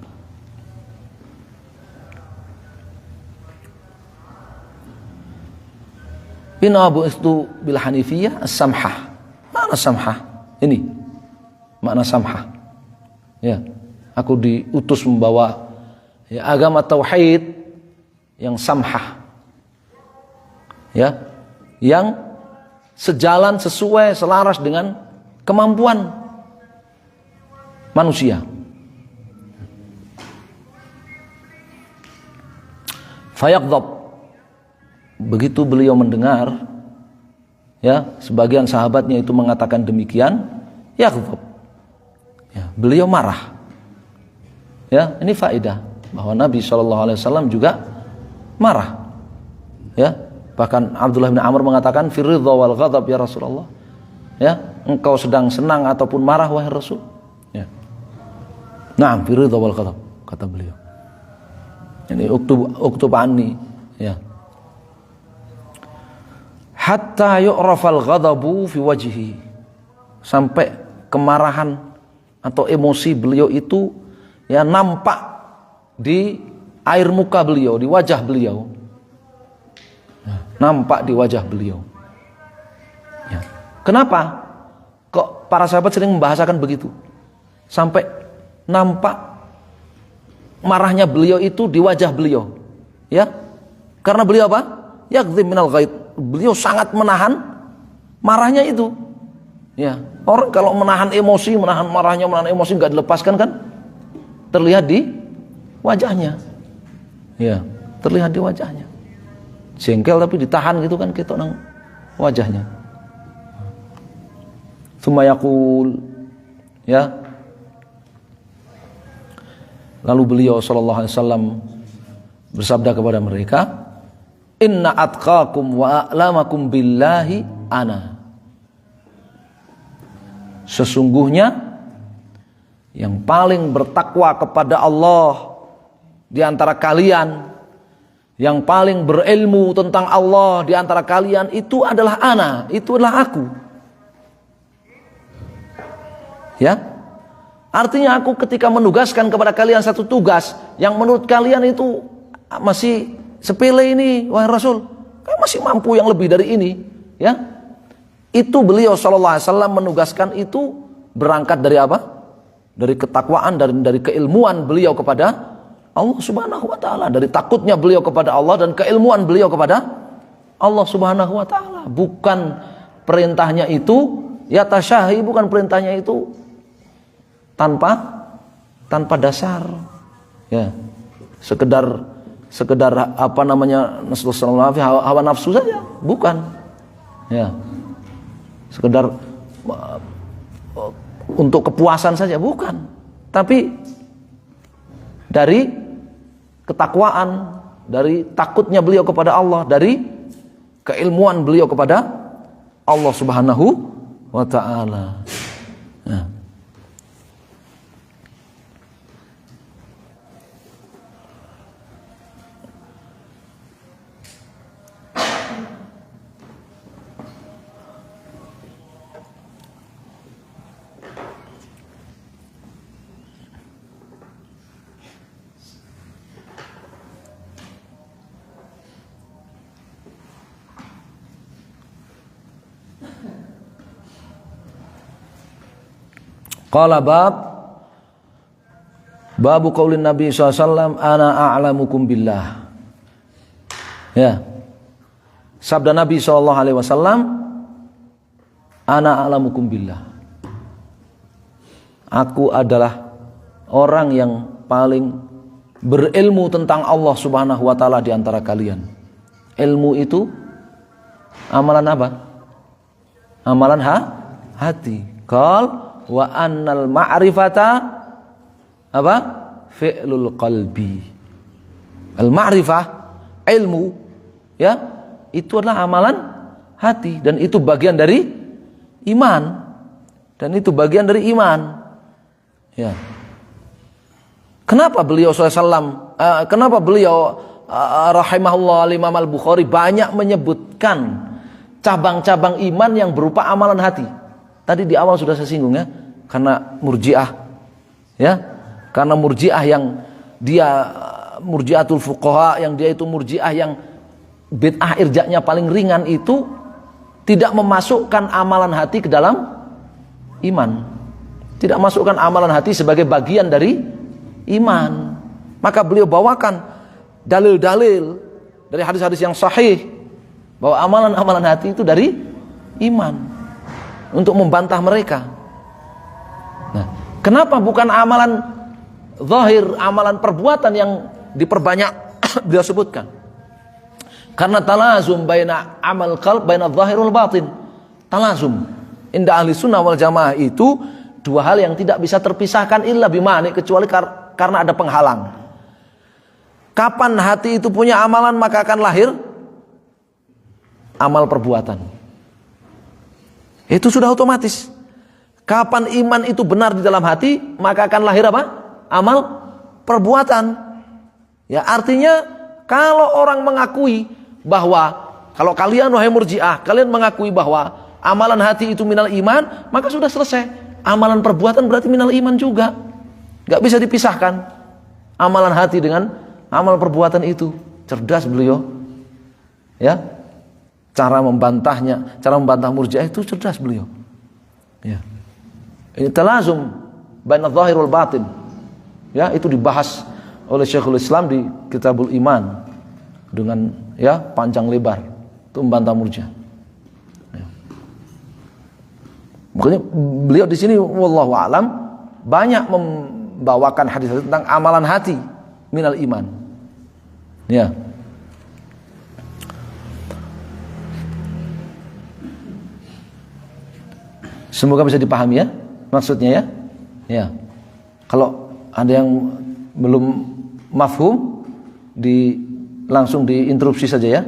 Inna abu istu bil hanifiyah as-samhah. Mana samhah? Ini makna samhah. Ya, aku diutus membawa ya, agama tauhid yang samhah, ya, yang sejalan, sesuai, selaras dengan kemampuan manusia. Fayaqdhab, begitu beliau mendengar, ya, sebagian sahabatnya itu mengatakan demikian, yaqdhab, ya, beliau marah. Ya, ini faedah bahwa Nabi SAW juga marah. Ya, bahkan Abdullah bin Amr mengatakan firridha wal ghadab ya Rasulullah. Ya, engkau sedang senang ataupun marah wahai Rasul. Ya. Naam, firridha wal ghadab, kata beliau. Ini uktub anni, ya. Hatta yu'rafal ghadabu fi wajhi. Sampai kemarahan atau emosi beliau itu ya nampak di air muka beliau, di wajah beliau. Nampak di wajah beliau. Ya. Kenapa? Kok para sahabat sering membahasakan begitu? Sampai nampak marahnya beliau itu di wajah beliau. Ya. Karena beliau apa? Yaqdhim minal ghaid. Beliau sangat menahan marahnya itu. Ya, orang kalau menahan emosi, menahan marahnya, menahan emosi nggak dilepaskan kan terlihat di wajahnya. Ya, terlihat di wajahnya. Jengkel tapi ditahan gitu kan kita nang wajahnya. Tsumma yaqul, ya. Lalu beliau sallallahu alaihi wasallam bersabda kepada mereka, "Inna atqakum wa a'lamakum billahi ana." Sesungguhnya yang paling bertakwa kepada Allah di antara kalian, yang paling berilmu tentang Allah di antara kalian itu adalah ana, itu adalah aku. Ya. Artinya aku ketika menugaskan kepada kalian satu tugas yang menurut kalian itu masih sepele ini, wahai Rasul, kan masih mampu yang lebih dari ini, ya. Itu beliau sallallahu alaihi wasallam menugaskan itu berangkat dari apa? Dari ketakwaan, dari keilmuan beliau kepada Allah Subhanahu wa taala, dari takutnya beliau kepada Allah dan keilmuan beliau kepada Allah Subhanahu wa taala. Bukan perintahnya itu ya tasyahi, bukan perintahnya itu tanpa dasar. Ya. Sekedar apa namanya, hawa nafsu saja, bukan. Ya. Sekedar untuk kepuasan saja, bukan. Tapi dari ketakwaan, dari takutnya beliau kepada Allah, dari keilmuan beliau kepada Allah Subhanahu wa taala. Nah. Qala babu qaulin Nabi SAW, ana a'lamukum billah. Ya. Sabda Nabi SAW, ana a'lamukum billah. Aku adalah orang yang paling berilmu tentang Allah Subhanahu wa taala di antara kalian. Ilmu itu amalan apa? Amalan hati. Qal wa annal ma'rifata apa? Fi'lul qalbi. Al-ma'rifah, ilmu, ya, itu adalah amalan hati dan itu bagian dari iman. Dan itu bagian dari iman. Ya. Kenapa beliau SAW, kenapa beliau rahimahullah Imam Al-Bukhari banyak menyebutkan cabang-cabang iman yang berupa amalan hati? Tadi di awal sudah saya singgung, ya, karena murji'ah, ya, karena murji'ah yang dia murji'atul fuqaha, yang dia itu murji'ah yang bid'ah irja'nya paling ringan, itu tidak memasukkan amalan hati ke dalam iman, tidak masukkan amalan hati sebagai bagian dari iman. Maka beliau bawakan dalil-dalil dari hadis-hadis yang sahih bahwa amalan-amalan hati itu dari iman, untuk membantah mereka. Nah, kenapa bukan amalan zahir, amalan perbuatan yang diperbanyak beliau sebutkan? Karena talazum baina amal qalb baina zahir wal batin. Talazum inda ahli sunnah wal jamaah itu dua hal yang tidak bisa terpisahkan illa bimani, kecuali karena ada penghalang. Kapan hati itu punya amalan, maka akan lahir amal perbuatan. Itu sudah otomatis. Kapan iman itu benar di dalam hati, maka akan lahir apa? Amal perbuatan. Ya, artinya kalau orang mengakui bahwa, kalau kalian wahai murji'ah, kalian mengakui bahwa amalan hati itu minal iman, maka sudah selesai. Amalan perbuatan berarti minal iman juga. Gak bisa dipisahkan amalan hati dengan amal perbuatan itu. Cerdas beliau. Ya. Cara membantahnya, cara membantah murji'ah itu cerdas beliau. Ya. Ini talazum baina zahir wal batin. Ya, itu dibahas oleh Syekhul Islam di Kitabul Iman dengan ya panjang lebar. Itu membantah murji'ah. Ya. Makanya beliau di sini wallahu a'lam banyak membawakan hadis tentang amalan hati minal iman. Ya. Semoga bisa dipahami ya maksudnya ya. Ya. Kalau ada yang belum mafhum langsung diinterupsi saja ya.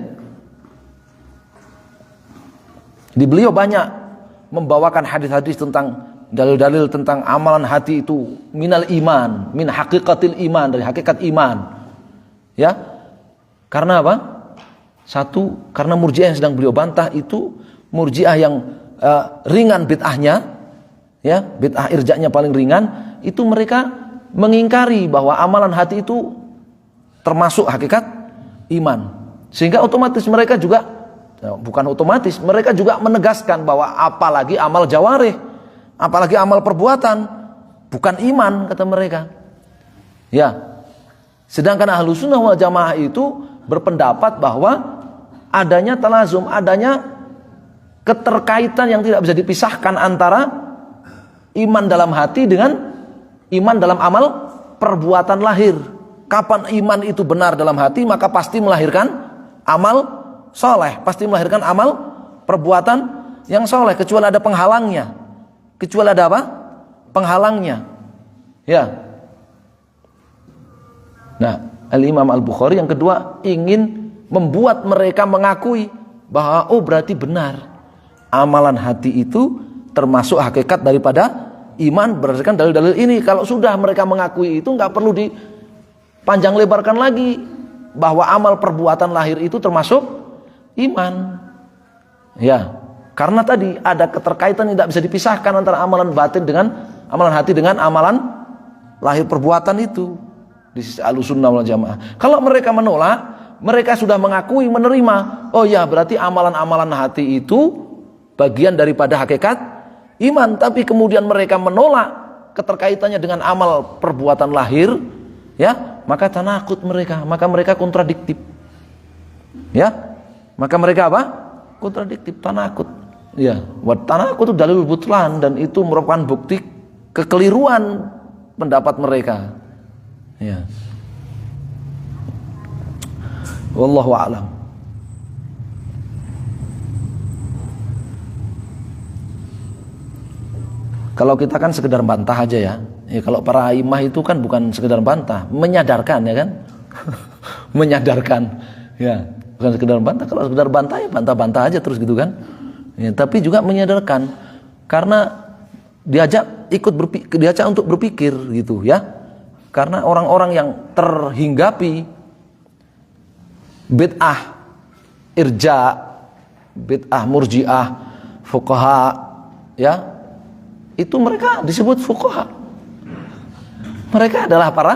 Di beliau banyak membawakan hadis-hadis tentang dalil-dalil tentang amalan hati itu minal iman, min haqiqatil iman, dari hakikat iman. Ya. Karena apa? Satu, karena murji'ah yang sedang beliau bantah itu murji'ah yang ringan bid'ahnya, ya, bid'ah irja'nya paling ringan, itu mereka mengingkari bahwa amalan hati itu termasuk hakikat iman. Sehingga otomatis mereka juga, bukan otomatis, mereka juga menegaskan bahwa apalagi amal jawarih, apalagi amal perbuatan, bukan iman, kata mereka. Ya. Sedangkan Ahlus Sunnah wal Jamaah itu berpendapat bahwa adanya talazum, adanya keterkaitan yang tidak bisa dipisahkan antara iman dalam hati dengan iman dalam amal perbuatan lahir. Kapan iman itu benar dalam hati, maka pasti melahirkan amal soleh, pasti melahirkan amal perbuatan yang soleh, kecuali ada penghalangnya. Kecuali ada apa? Penghalangnya. Ya. Nah, Al-Imam Al-Bukhari yang kedua ingin membuat mereka mengakui bahwa oh berarti benar amalan hati itu termasuk hakikat daripada iman berdasarkan dalil-dalil ini. Kalau sudah mereka mengakui itu, nggak perlu dipanjang lebarkan lagi bahwa amal perbuatan lahir itu termasuk iman. Ya, karena tadi ada keterkaitan yang tidak bisa dipisahkan antara amalan batin dengan amalan hati dengan amalan lahir perbuatan itu di sisi Ahlussunnah wal Jamaah. Kalau mereka menolak, mereka sudah mengakui, menerima, oh ya berarti amalan-amalan hati itu bagian daripada hakikat iman, tapi kemudian mereka menolak keterkaitannya dengan amal perbuatan lahir, ya, maka tanakut mereka, maka mereka kontradiktif. Ya. Maka mereka apa? Kontradiktif, tanakut. Ya, wa tanakut itu dalil butlan dan itu merupakan bukti kekeliruan pendapat mereka. Ya. Wallahu a'lam. Kalau kita kan sekedar bantah aja ya. Ya kalau para imam itu kan bukan sekedar bantah, menyadarkan ya kan? Menyadarkan. Ya, bukan sekedar bantah. Kalau sekedar bantah ya bantah-bantah aja terus gitu kan. Ya, tapi juga menyadarkan karena diajak untuk berpikir gitu ya. Karena orang-orang yang terhinggapi bid'ah irja, bid'ah murji'ah, fuqaha ya, itu mereka disebut fuqaha. Mereka adalah para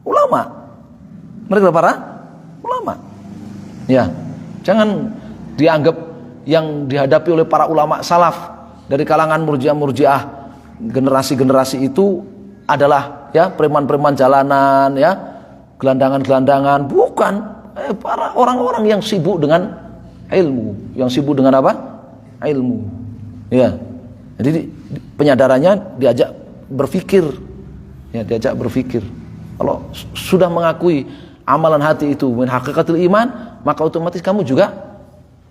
ulama. Mereka adalah para ulama. Ya, jangan dianggap yang dihadapi oleh para ulama salaf dari kalangan murji'ah generasi-generasi itu adalah ya preman-preman jalanan ya, gelandangan-gelandangan, bukan. Para orang-orang yang sibuk dengan ilmu, yang sibuk dengan apa? Ilmu. Ya. Jadi penyadarannya diajak berpikir. Ya, diajak berpikir. Kalau sudah mengakui amalan hati itu min haqiqatul iman, maka otomatis kamu juga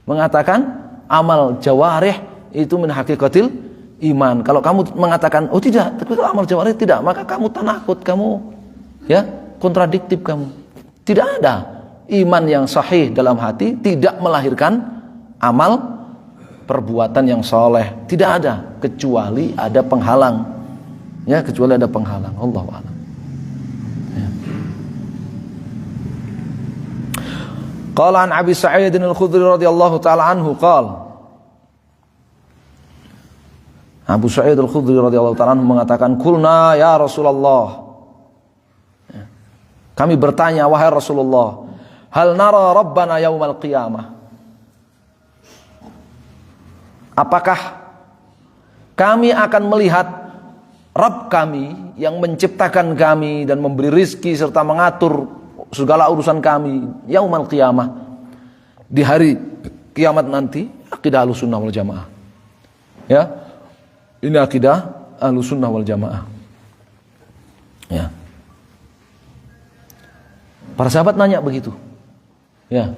mengatakan amal jawarih itu min haqiqatil iman. Kalau kamu mengatakan oh tidak, tapi kalau amal jawarih tidak, maka kamu tanakut, kamu ya kontradiktif kamu. Tidak ada iman yang sahih dalam hati tidak melahirkan amal perbuatan yang soleh, tidak ada kecuali ada penghalang, ya kecuali ada penghalang. Allahu a'lam. Ya. Qala an Abi Sa'id al-Khudri radhiyallahu taala anhu qala, Abu Sa'id al-Khudri radhiyallahu taala anhu mengatakan, "Qulna ya Rasulullah." Ya. Kami bertanya, wahai Rasulullah, hal nara rabbana yaumal qiyamah? Apakah kami akan melihat Rabb kami yang menciptakan kami dan memberi rizki serta mengatur segala urusan kami yaumal qiyamah, di hari kiamat nanti? Akidah Ahlussunnah wal Jamaah. Ya. Ini akidah Ahlussunnah wal Jamaah. Ya. Para sahabat nanya begitu. Ya.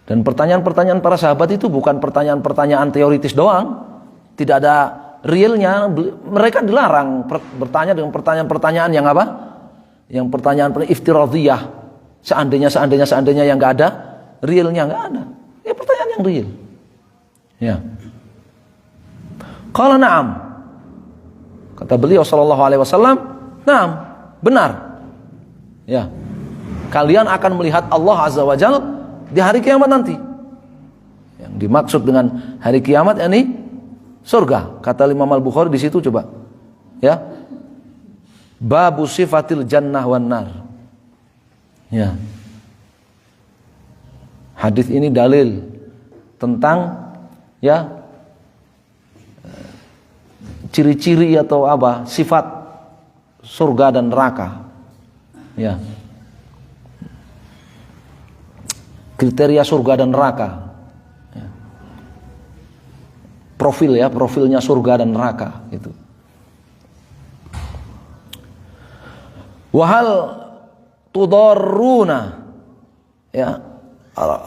Dan pertanyaan-pertanyaan para sahabat itu bukan pertanyaan-pertanyaan teoritis doang. Tidak ada realnya. Mereka dilarang bertanya dengan pertanyaan-pertanyaan yang apa? Yang pertanyaan iftiradiyah. Seandainya yang enggak ada, realnya enggak ada. Ya pertanyaan yang real. Ya. Qala na'am. Kata beliau sallallahu alaihi wasallam, "Na'am, benar." Ya. Kalian akan melihat Allah Azza wa Jalla di hari kiamat nanti. Yang dimaksud dengan hari kiamat ini surga. Kata Imam Al-Bukhari di situ coba. Ya. Babu sifatil jannah wan nar. Ya. Hadis ini dalil tentang ya ciri-ciri atau apa sifat surga dan neraka. Ya. Kriteria surga dan neraka. Ya. Profilnya surga dan neraka itu. Wahal tudarruna, ya,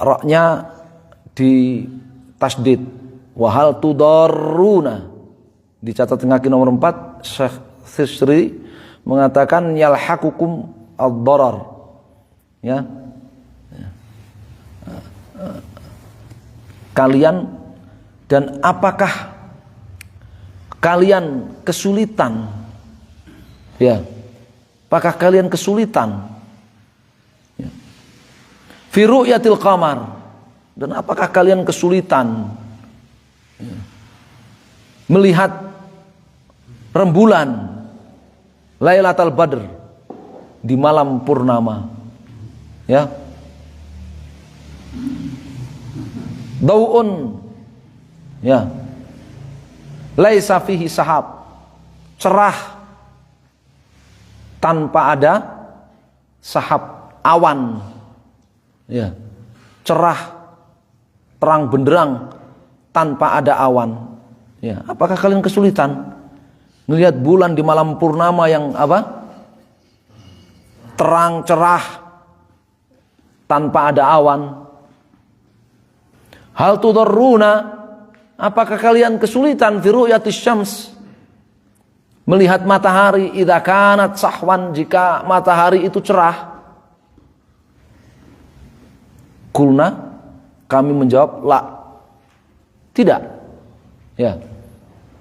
ra-nya di tasdid. Wahal tudarruna. Dicatat kaki nomor 4, Syekh Thisri mengatakan yalhaqukum ad-darar. Ya. Kalian dan apakah kalian kesulitan? Ya. Apakah kalian kesulitan? Ya. Fi ru'yatil qamar. Dan apakah kalian kesulitan? Ya. Melihat rembulan Lailatul Badr di malam purnama. Ya. Dau'un, ya, laisa fihi sahab, cerah tanpa ada sahab, awan, ya, cerah terang benderang tanpa ada awan. Ya, apakah kalian kesulitan melihat bulan di malam purnama yang apa? Terang cerah tanpa ada awan. Hal tudarruna, apakah kalian kesulitan fi ru'yatis syams, melihat matahari idza kanat sahwan, jika matahari itu cerah? Kulna, kami menjawab la. Tidak. Ya.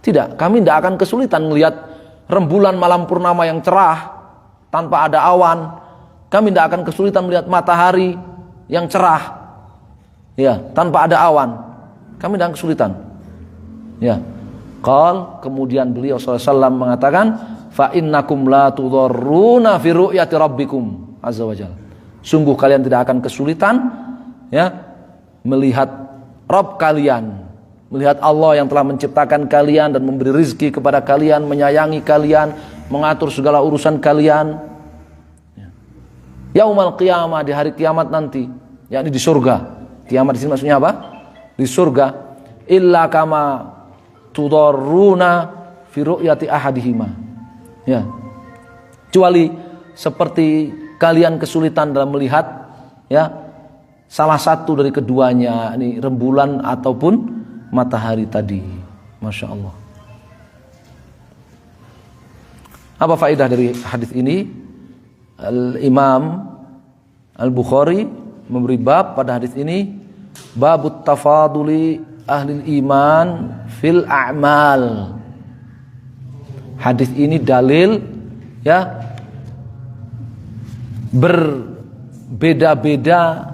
Tidak, kami tidak akan kesulitan melihat rembulan malam purnama yang cerah tanpa ada awan. Kami tidak akan kesulitan melihat matahari yang cerah, ya, tanpa ada awan. Kami tidak kesulitan. Ya. Kemudian beliau SAW mengatakan, fa innakum la tudarruna fi ru'yati rabbikum azza wajalla. Sungguh kalian tidak akan kesulitan, ya, melihat Rabb kalian, melihat Allah yang telah menciptakan kalian dan memberi rizki kepada kalian, menyayangi kalian, mengatur segala urusan kalian. Yaumal qiyamah, di hari kiamat nanti, yakni di surga. Kiamat di sini maksudnya apa? Di surga. Illa kama tudarruna fi ru'yati ahadihima. Ya. Kecuali seperti kalian kesulitan dalam melihat, ya, salah satu dari keduanya, ini rembulan ataupun matahari tadi. Masya Allah. Apa faedah dari hadis ini? Al-Imam Al-Bukhari memberi bab pada hadis ini, babut tafaduli ahli iman fil a'mal. Hadis ini dalil, ya, berbeda-beda,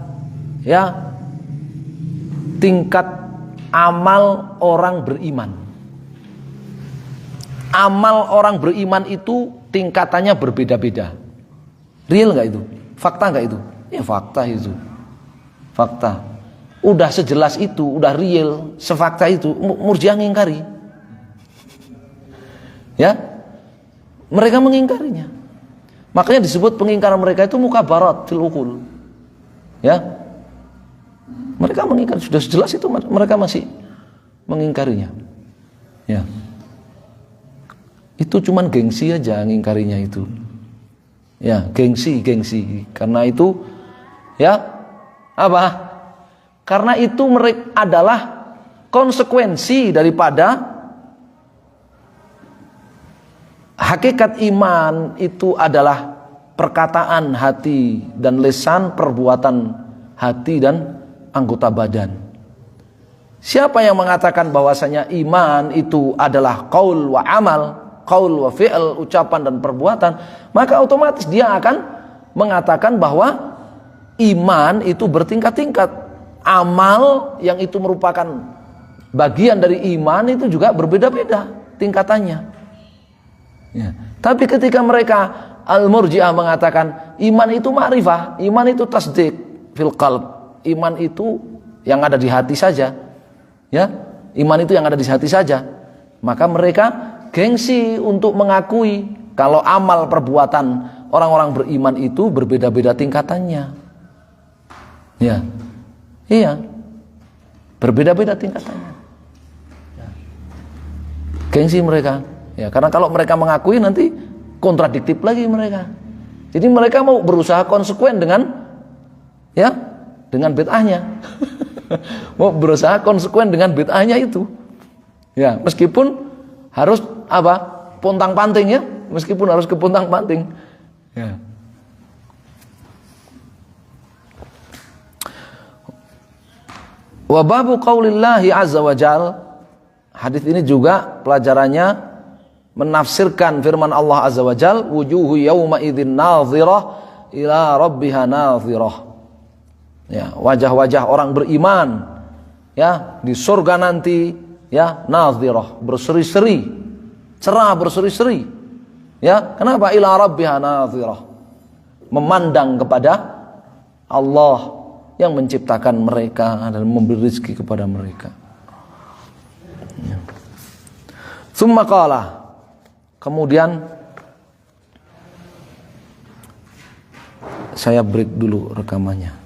ya, tingkat amal orang beriman. Amal orang beriman itu tingkatannya berbeda-beda. Real nggak itu? Fakta nggak itu? Ya fakta itu. Fakta. Udah sejelas itu, udah real, sefakta itu, Murji'ah mengingkari. Ya, mereka mengingkarinya. Makanya disebut pengingkaran mereka itu mukabarat fil uqul. Ya, mereka mengingkari, sudah sejelas itu mereka masih mengingkarinya. Ya. Itu cuman gengsi aja ngingkarinya itu. Ya, gengsi. Karena itu ya apa? Karena itu mereka adalah konsekuensi daripada hakikat iman itu adalah perkataan hati dan lisan, perbuatan hati dan anggota badan. Siapa yang mengatakan bahwasanya iman itu adalah qaul wa amal, qaul wa fi'l, ucapan dan perbuatan, maka otomatis dia akan mengatakan bahwa iman itu bertingkat-tingkat. Amal yang itu merupakan bagian dari iman itu juga berbeda-beda tingkatannya. Ya. Tapi ketika mereka Al-Murji'ah mengatakan iman itu ma'rifah, iman itu tasdik fil qalb, iman itu yang ada di hati saja. Ya, iman itu yang ada di hati saja. Maka mereka gengsi untuk mengakui kalau amal perbuatan orang-orang beriman itu berbeda-beda tingkatannya. Ya. Iya. Berbeda-beda tingkatannya. Ya. Gengsi mereka. Ya, karena kalau mereka mengakui nanti kontradiktif lagi mereka. Jadi mereka mau berusaha konsekuen dengan bid'ahnya. Mau berusaha konsekuen dengan bid'ahnya itu. Ya, meskipun harus pontang-panting ya, meskipun harus kepontang-panting. Ya. Wa babu qaulillahi azza wa jal. Hadis ini juga pelajarannya menafsirkan firman Allah azza wa jal, wujuhu yawma idzin nadhirah ila rabbiha nadhirah. Ya, wajah-wajah orang beriman ya di surga nanti ya nadhirah, berseri-seri, cerah berseri-seri. Ya, kenapa ila rabbiha nadhirah? Memandang kepada Allah yang menciptakan mereka dan memberi rezeki kepada mereka. Ya. Tsumma qala, kemudian saya break dulu rekamannya.